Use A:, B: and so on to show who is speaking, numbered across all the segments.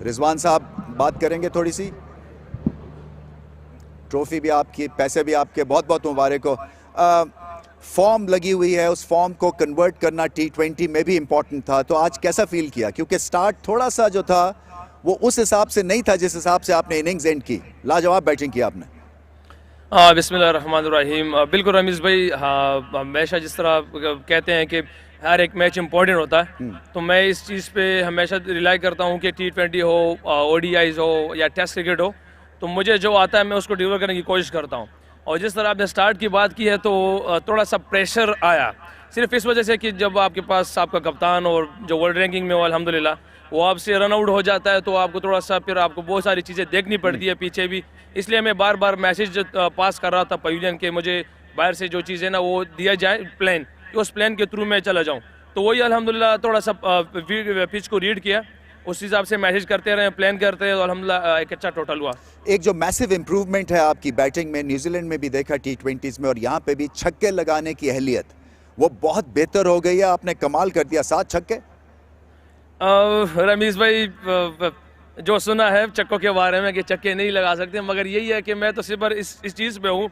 A: रिजवान साहब बात करेंगे थोड़ी सी। ट्रॉफी भी आपकी, पैसे भी आपके, बहुत बहुत मुबारक हो। फॉर्म लगी हुई है, उस फॉर्म को कन्वर्ट करना T20 में भी इम्पोर्टेंट था, तो आज कैसा फील किया? क्योंकि स्टार्ट थोड़ा सा जो था वो उस हिसाब से नहीं था जिस हिसाब से आपने इनिंग्स एंड की। लाजवाब बैटिंग की आपने।
B: बिस्मिल्लाहिर्रहमानिर्रहीम। बिल्कुल रमीज़ भाई, हाँ, हमेशा जिस तरह कहते हैं कि हर एक मैच इंपॉर्टेंट होता है, तो मैं इस चीज़ पे हमेशा रिलाई करता हूँ कि T20 हो, ODIs हो या टेस्ट क्रिकेट हो, तो मुझे जो आता है मैं उसको डिलीवर करने की कोशिश करता हूँ। और जिस तरह आपने स्टार्ट की बात की है, तो थोड़ा सा प्रेशर आया सिर्फ इस वजह से कि जब आपके पास आपका कप्तान और जो वर्ल्ड रैंकिंग में वो अल्हम्दुलिल्लाह वो आपसे रन आउट हो जाता है, तो आपको थोड़ा सा फिर आपको बहुत सारी चीज़ें देखनी पड़ती है पीछे भी। इसलिए मैं बार बार मैसेज पास कर रहा था पवेलियन के, मुझे बाहर से जो चीज़ें ना वो दिया जाए प्लान, कि उस प्लान के थ्रू मैं चला जाऊँ। तो वही अल्हम्दुलिल्लाह थोड़ा सा पिच को रीड किया, उस हिसाब से मैसेज करते रहे, प्लान करते रहे, तो अल्हम्दुलिल्लाह एक अच्छा टोटल हुआ।
A: एक जो मैसिव इंप्रूवमेंट है आपकी बैटिंग में, न्यूजीलैंड में भी देखा T20s में, और यहाँ पे भी छक्के लगाने की अहलियत वो बहुत बेहतर हो गई है। आपने कमाल कर दिया, 7 छक्के।
B: रमीज़ भाई, जो सुना है चक्कों के बारे में कि चक्के नहीं लगा सकते, मगर यही है कि मैं तो सिर्फ इस चीज़ पे हूँ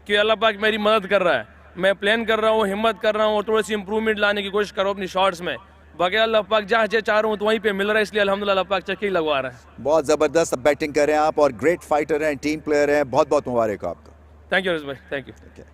B: कि अल्लाह पाक मेरी मदद कर रहा है। मैं प्लान कर रहा हूँ, हिम्मत कर रहा हूँ और थोड़ी सी इंप्रूवमेंट लाने की कोशिश कर रहा हूँ अपनी शॉट्स में। बाकी अल्लाह पाक जहाँ जहाँ चाह रहा हूँ तो वहीं पे मिल रहा है, इसलिए अल्हम्दुलिल्लाह अल्लाह पाक चक्के ही लगवा रहा है।
A: बहुत ज़बरदस्त बैटिंग कर रहे हैं आप और ग्रेट फाइटर हैं, टीम प्लेयर हैं। बहुत बहुत मुबारक हो आपको।
B: थैंक यू रमीज़ भाई, थैंक यू।
A: Okay.